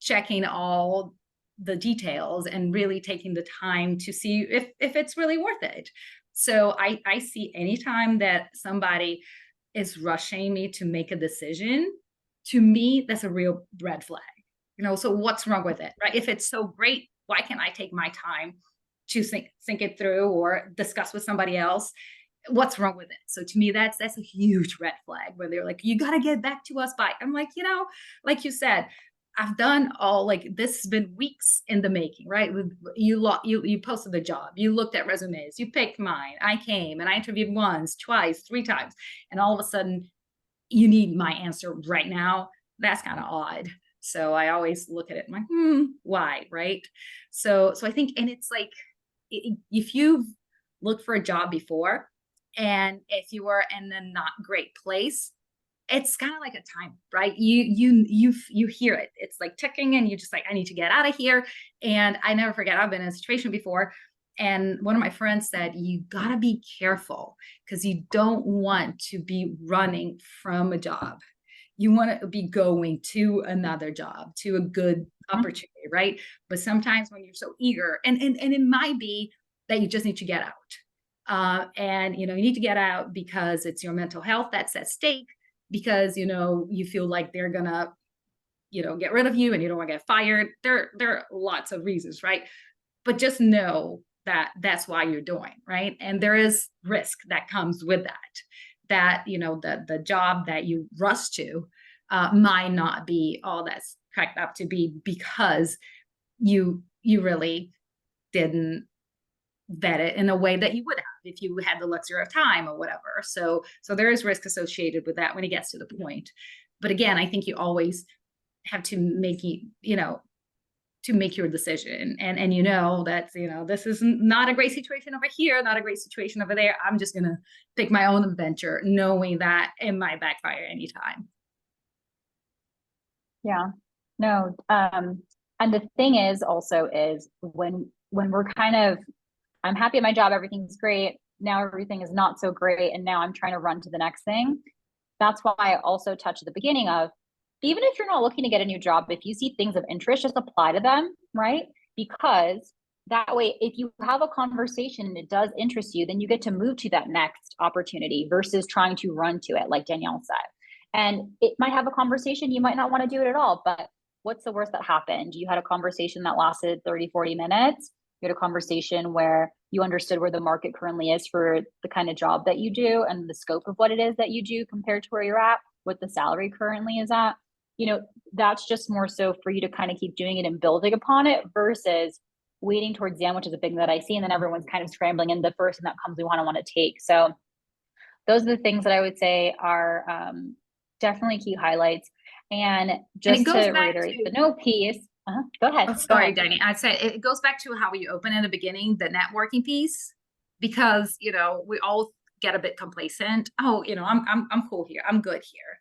checking all the details and really taking the time to see if it's really worth it. So I see anytime that somebody is rushing me to make a decision, to me, that's a real red flag. So what's wrong with it, right? If it's so great, why can't I take my time to think it through or discuss with somebody else? What's wrong with it? So to me, that's a huge red flag, where they're like, you got to get back to us by, I'm like, like you said, I've done all, like, this has been weeks in the making, right? You posted the job, you looked at resumes, you picked mine, I came and I interviewed once, twice, 3 times. And all of a sudden you need my answer right now. That's kind of odd. So I always look at it, I'm like, why, right? So I think, and it's like, if you've looked for a job before, and if you were in a not great place, it's kind of like a time, right? You hear it. It's like ticking, and you just like, I need to get out of here. And I never forget, I've been in a situation before, and one of my friends said, you gotta be careful, because you don't want to be running from a job. You want to be going to another job, to a good opportunity, right? But sometimes when you're so eager, and it might be that you just need to get out. And you need to get out because it's your mental health that's at stake, because you feel like they're gonna get rid of you, and you don't want to get fired. There are lots of reasons, right? But just know that that's why you're doing, right? And there is risk that comes with that the job that you rush to might not be all that's cracked up to be, because you really didn't vet it in a way that you would have if you had the luxury of time or whatever. So there is risk associated with that when it gets to the point. But again, I think you always have to make to make your decision, and that this is not a great situation over here, not a great situation over there. I'm just gonna pick my own adventure, knowing that it might backfire anytime. Yeah, no. And the thing is also is when we're kind of, I'm happy at my job, everything's great. Now everything is not so great, and now I'm trying to run to the next thing. That's why I also touched at the beginning of, even if you're not looking to get a new job, if you see things of interest, just apply to them, right? Because that way, if you have a conversation and it does interest you, then you get to move to that next opportunity versus trying to run to it, like Danielle said. And it might have a conversation, you might not want to do it at all, but what's the worst that happened? You had a conversation that lasted 30, 40 minutes. You had a conversation where you understood where the market currently is for the kind of job that you do and the scope of what it is that you do compared to where you're at, what the salary currently is at. That's just more so for you to kind of keep doing it and building upon it versus waiting towards the end, which is a big that I see. And then everyone's kind of scrambling, and the first thing that comes, we want to take. So those are the things that I would say are definitely key highlights. And just to reiterate the no piece, go ahead. Oh, sorry, Danny. I'd say it goes back to how we opened in the beginning, the networking piece, because we all get a bit complacent. Oh, I'm cool here. I'm good here.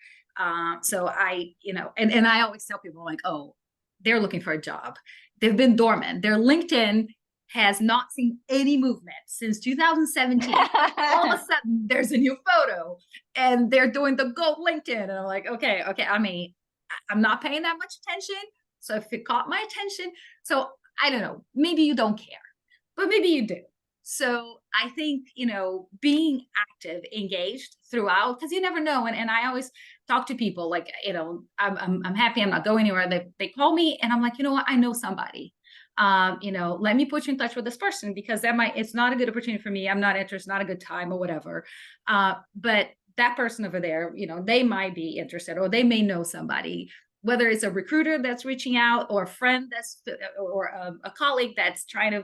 So I, and I always tell people, like, oh, they're looking for a job. They've been dormant. Their LinkedIn has not seen any movement since 2017. All of a sudden there's a new photo and they're doing the Go LinkedIn. And I'm like, okay. I mean, I'm not paying that much attention. So if it caught my attention, so I don't know, maybe you don't care, but maybe you do. So I think, being active, engaged throughout, because you never know. And I always talk to people like, I'm happy I'm not going anywhere. They call me and I'm like, you know what, I know somebody. Let me put you in touch with this person, because it's not a good opportunity for me. I'm not interested, not a good time or whatever. But that person over there, they might be interested, or they may know somebody, whether it's a recruiter that's reaching out, or a friend or a colleague that's trying to,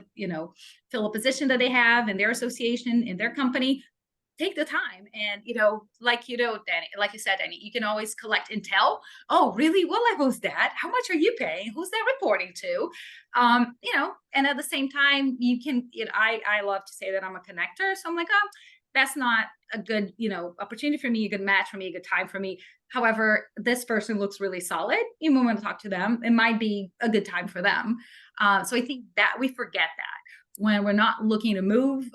fill a position that they have in their association, in their company. Take the time. And, Danny, like you said, Danny, you can always collect intel. Oh, really? What level is that? How much are you paying? Who's that reporting to? And at the same time, you can, I love to say that I'm a connector. So I'm like, oh, that's not a good, opportunity for me, a good match for me, a good time for me. However, this person looks really solid. You might want to talk to them. It might be a good time for them. So I think that we forget that when we're not looking to move,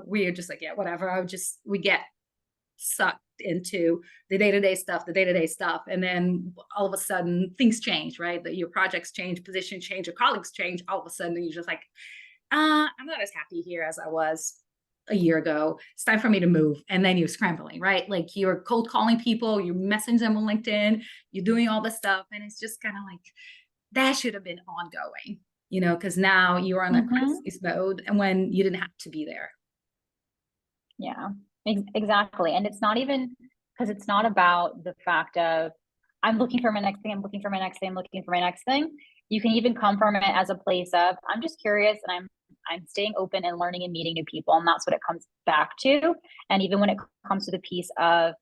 we are just like, yeah, whatever. We get sucked into the day-to-day stuff. And then all of a sudden things change, right? That your projects change, position change, your colleagues change. All of a sudden you're just like, I'm not as happy here as I was a year ago. It's time for me to move. And then you're scrambling, right? Like you're cold calling people, you're messaging them on LinkedIn, you're doing all this stuff. And it's just kind of like, that should have been ongoing, because now you're on a crisis mode and when you didn't have to be there. Yeah, exactly. And it's not even, because it's not about the fact of, I'm looking for my next thing, I'm looking for my next thing, I'm looking for my next thing. You can even come from it as a place of, I'm just curious and I'm staying open and learning and meeting new people. And that's what it comes back to. And even when it comes to the piece of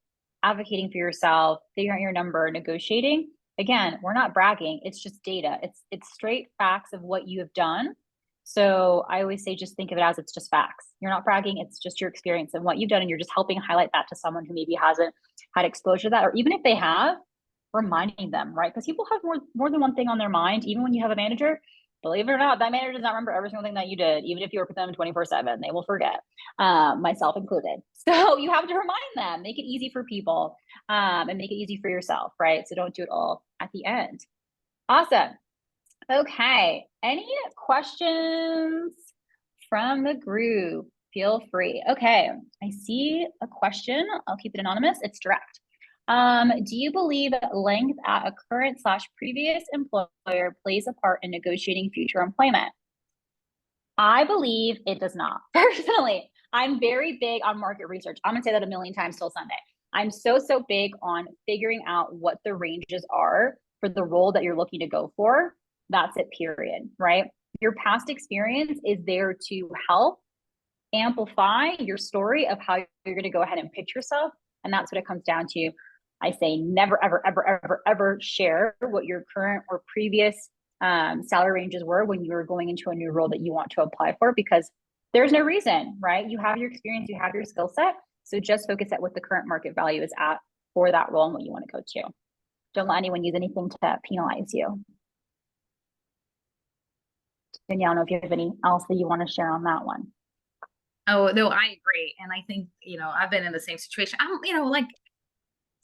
advocating for yourself, figuring out your number, negotiating, again, we're not bragging. It's just data. It's straight facts of what you have done. So I always say, just think of it as it's just facts. You're not bragging. It's just your experience and what you've done. And you're just helping highlight that to someone who maybe hasn't had exposure to that, or even if they have, reminding them, right? Because people have more than one thing on their mind. Even when you have a manager, believe it or not, that manager does not remember every single thing that you did. Even if you work with them 24/7, they will forget, myself included. So you have to remind them, make it easy for people, and make it easy for yourself, right? So don't do it all at the end. Awesome. Okay. Any questions from the group? Feel free. Okay. I see a question. I'll keep it anonymous. It's direct. Do you believe length at a current/previous employer plays a part in negotiating future employment? I believe it does not. Personally, I'm very big on market research. I'm gonna say that a million times till Sunday. I'm so big on figuring out what the ranges are for the role that you're looking to go for. That's it, period, right? Your past experience is there to help amplify your story of how you're gonna go ahead and pitch yourself. And that's what it comes down to. I say never, ever share what your current or previous salary ranges were when you were going into a new role that you want to apply for, because there's no reason, right? You have your experience, you have your skill set. So just focus at what the current market value is at for that role and what you want to go to. Don't let anyone use anything to penalize you. Danielle, I don't know if you have any else that you want to share on that one. Oh, no, I agree. And I think, I've been in the same situation.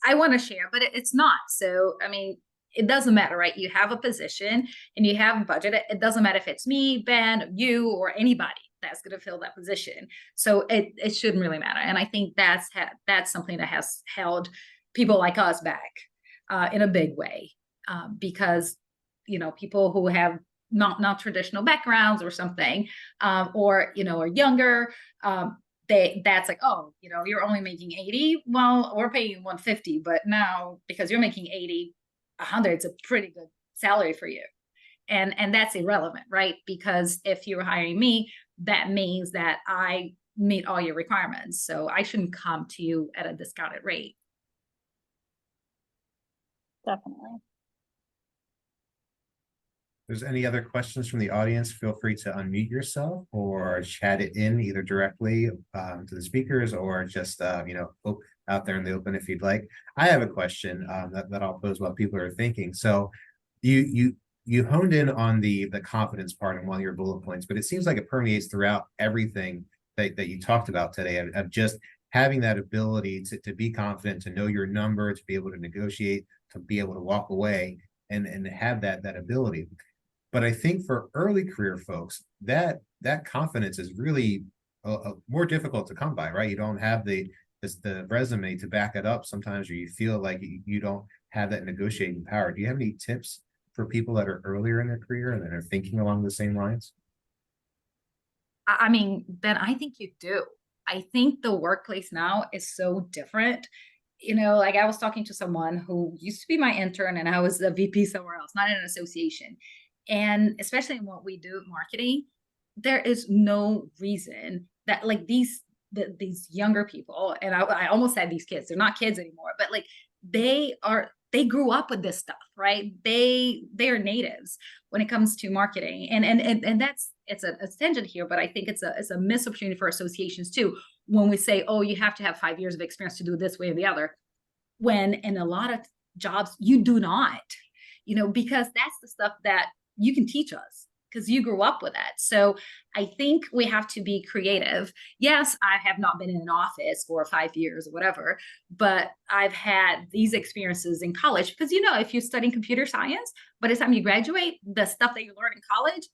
I want to share, but it's not. So, I mean, it doesn't matter, right? You have a position and you have a budget. It doesn't matter if it's me, Ben, you, or anybody that's going to fill that position. So it shouldn't really matter. And I think that's something that has held people like us back in a big way, because, people who have not traditional backgrounds or something, or, are younger, that's like, oh, you're only making 80. Well, we're paying you 150, but now because you're making 80, 100, it's a pretty good salary for you. And that's irrelevant, right? Because if you're hiring me, that means that I meet all your requirements. So I shouldn't come to you at a discounted rate. Definitely. If there's any other questions from the audience, feel free to unmute yourself or chat it in either directly to the speakers or just out there in the open if you'd like. I have a question that I'll pose while people are thinking. So you honed in on the confidence part in one of your bullet points, but it seems like it permeates throughout everything that you talked about today of just having that ability to be confident, to know your number, to be able to negotiate, to be able to walk away and have that ability. But I think for early career folks, that confidence is really more difficult to come by, right? You don't have the resume to back it up sometimes, or you feel like you don't have that negotiating power. Do you have any tips for people that are earlier in their career and that are thinking along the same lines? I mean, Ben, I think you do. I think the workplace now is so different. You know, like I was talking to someone who used to be my intern and I was a VP somewhere else, not in an association. And especially in what we do, marketing, there is no reason that like these younger people, and I almost said these kids, they're not kids anymore, but like they grew up with this stuff, right? They are natives when it comes to marketing. And that's it's a tangent here, but I think it's a missed opportunity for associations too. When we say, oh, you have to have 5 years of experience to do this way or the other, when in a lot of jobs you do not, you know, because that's the stuff that you can teach us because you grew up with that. So I think we have to be creative. Yes, I have not been in an office for 5 years or whatever, but I've had these experiences in college because, you know, if you're studying computer science, by the time you graduate, the stuff that you learn in college,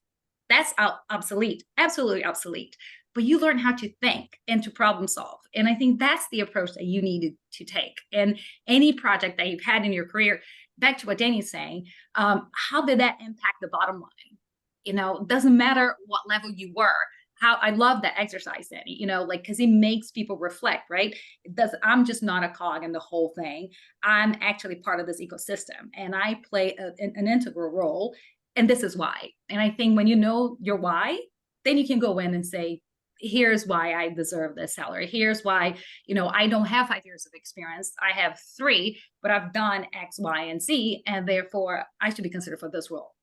that's obsolete, absolutely obsolete. But you learn how to think and to problem solve. And I think that's the approach that you needed to take. And any project that you've had in your career, back to what Danny's saying, how did that impact the bottom line? You know, doesn't matter what level you were. How I love that exercise, Danny, you know, like, because it makes people reflect, right? It does. I'm just not a cog in the whole thing. I'm actually part of this ecosystem and I play an integral role. And this is why. And I think when you know your why, then you can go in and say, here's why I deserve this salary. Here's why, you know, I don't have 5 years of experience. I have 3, but I've done X, Y, and Z, and therefore I should be considered for this role.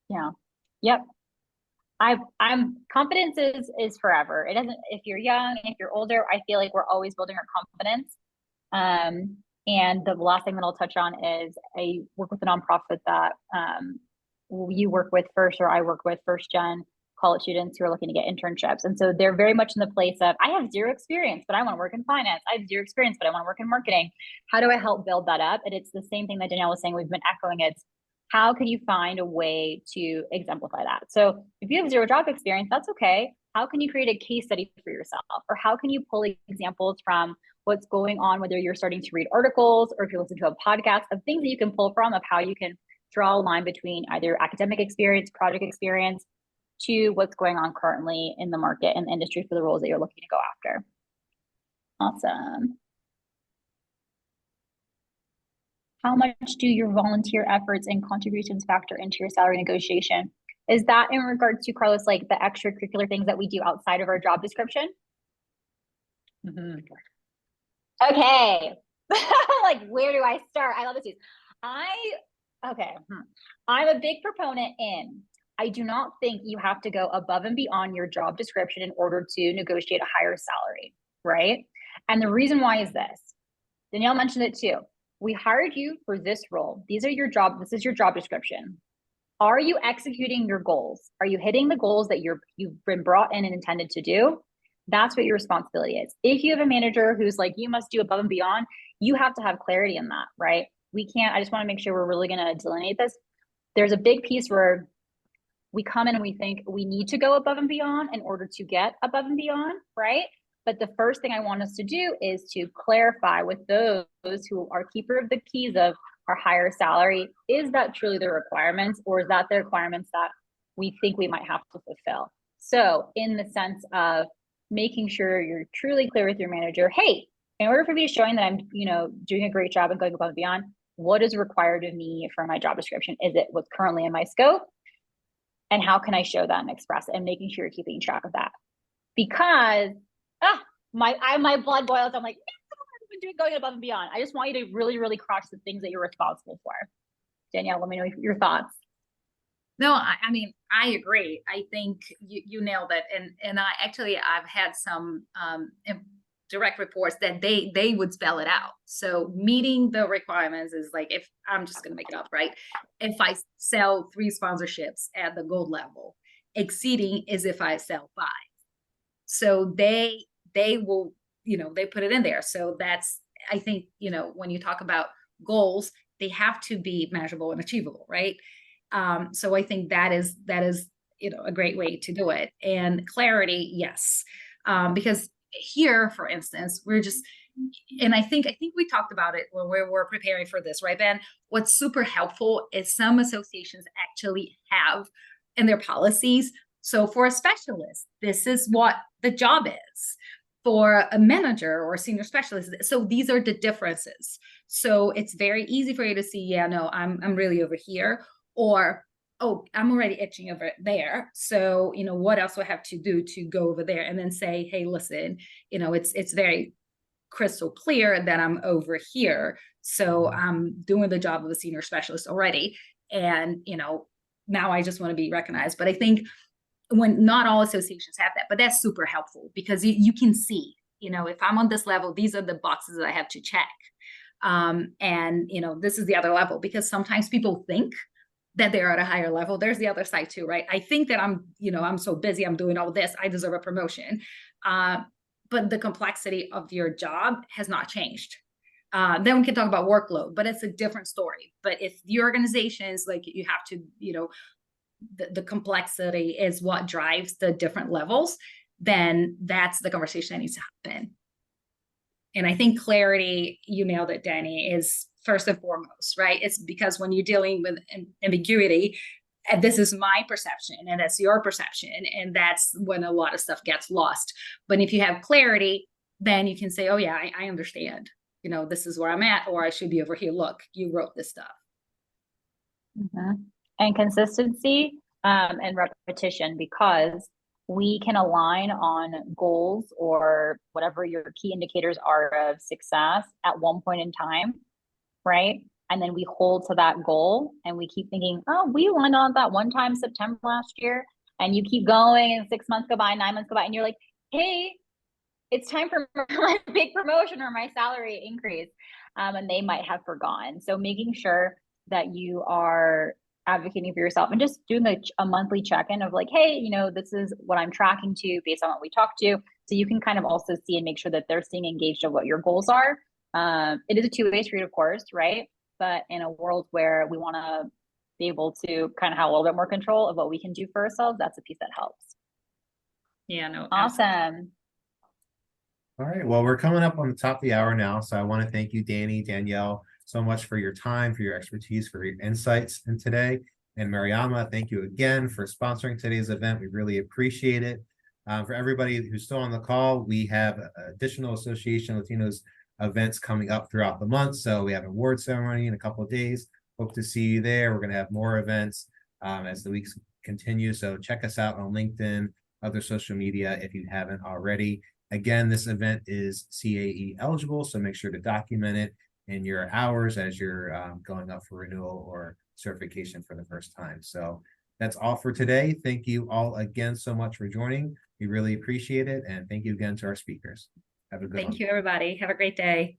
Yeah. Yep. I'm confidence is forever. It doesn't, if you're young, if you're older, I feel like we're always building our confidence. And the last thing that I'll touch on is I work with a nonprofit that you work with first, or I work with first gen college students who are looking to get internships. And so they're very much in the place of, I have 0 experience, but I want to work in finance. I have 0 experience, but I want to work in marketing. How do I help build that up? And it's the same thing that Danielle was saying. We've been echoing. It's how can you find a way to exemplify that? So if you have 0 job experience, that's okay. How can you create a case study for yourself? Or how can you pull examples from what's going on, whether you're starting to read articles or if you listen to a podcast, of things that you can pull from, of how you can draw a line between either academic experience, project experience, to what's going on currently in the market and the industry for the roles that you're looking to go after. Awesome. How much do your volunteer efforts and contributions factor into your salary negotiation? Is that in regards to, Carlos, like the extracurricular things that we do outside of our job description? Mm-hmm. Okay. Like, where do I start? I love this. I'm a big proponent in, I do not think you have to go above and beyond your job description in order to negotiate a higher salary, right? And the reason why is this. Danielle mentioned it too. We hired you for this role. This is your job description. Are you executing your goals? Are you hitting the goals that you've been brought in and intended to do? That's what your responsibility is. If you have a manager who's like, you must do above and beyond, you have to have clarity in that, right? I just want to make sure we're really going to delineate this. There's a big piece where we come in and we think we need to go above and beyond in order to get above and beyond, right? But the first thing I want us to do is to clarify with those who are keeper of the keys of our higher salary, is that truly the requirements, or is that the requirements that we think we might have to fulfill? So in the sense of making sure you're truly clear with your manager, hey, in order for me to showing that I'm, doing a great job and going above and beyond, what is required of me for my job description? Is it what's currently in my scope? And how can I show that and express it, and making sure you're keeping track of that? Because my blood boils. I'm like, I've been going above and beyond. I just want you to really, really crush the things that you're responsible for. Danielle, let me know your thoughts. No, I mean, I agree. I think you nailed it. And I've had some direct reports that they would spell it out. So meeting the requirements is like, if I'm just going to make it up, right? If I sell 3 sponsorships at the gold level, exceeding is if I sell 5. So they will, they put it in there. So that's, I think, when you talk about goals, they have to be measurable and achievable, right? So I think that is, you know, a great way to do it. And clarity, yes. Because here, for instance, we're just, and I think we talked about it when we were preparing for this, right, Ben? What's super helpful is some associations actually have in their policies. So for a specialist, this is what the job is. For a manager or a senior specialist, so these are the differences. So it's very easy for you to see, yeah, no, I'm really over here, or oh, I'm already itching over there. So, you know, what else do I have to do to go over there? And then say, hey, listen, you know, it's very crystal clear that I'm over here. So I'm doing the job of a senior specialist already. And, you know, now I just want to be recognized. But I think when not all associations have that, but that's super helpful because you can see, you know, if I'm on this level, these are the boxes that I have to check. And, you know, this is the other level, because sometimes people think that they're at a higher level. There's the other side too, right? I think that I'm, you know, I'm so busy, I'm doing all this, I deserve a promotion. But the complexity of your job has not changed. Then we can talk about workload, but it's a different story. But if the organizations, like, you have to, you know, the complexity is what drives the different levels, then that's the conversation that needs to happen. And I think clarity, you nailed it, Danny, is first and foremost, right? It's because when you're dealing with ambiguity, and this is my perception and that's your perception, and that's when a lot of stuff gets lost. But if you have clarity, then you can say, oh yeah, I understand, you know, this is where I'm at, or I should be over here. Look, you wrote this stuff. And consistency and repetition, because we can align on goals or whatever your key indicators are of success at one point in time, right? And then we hold to that goal and we keep thinking, oh, we aligned on that one time September last year. And you keep going and 6 months go by, 9 months go by, and you're like, hey, it's time for my big promotion or my salary increase. And they might have forgotten. So making sure that you are advocating for yourself and just doing a monthly check-in of like, hey, you know, this is what I'm tracking to based on what we talked to. So you can kind of also see and make sure that they're staying engaged of what your goals are. It is a two-way street, of course, right? But in a world where we want to be able to kind of have a little bit more control of what we can do for ourselves, that's a piece that helps. Yeah, no. Awesome. Absolutely. All right, well, we're coming up on the top of the hour now, so I want to thank you, Danny, Danielle, so much for your time, for your expertise, for your insights in today. And Mariama, thank you again for sponsoring today's event. We really appreciate it. For everybody who's still on the call, we have additional Association Latinos events coming up throughout the month. So we have an award ceremony in a couple of days. Hope to see you there. We're going to have more events as the weeks continue. So check us out on LinkedIn, other social media if you haven't already. Again, this event is CAE eligible, so make sure to document it in your hours as you're going up for renewal or certification for the first time. So that's all for today. Thank you all again so much for joining. We really appreciate it. And thank you again to our speakers. Have a good one. Thank you, everybody. Have a great day.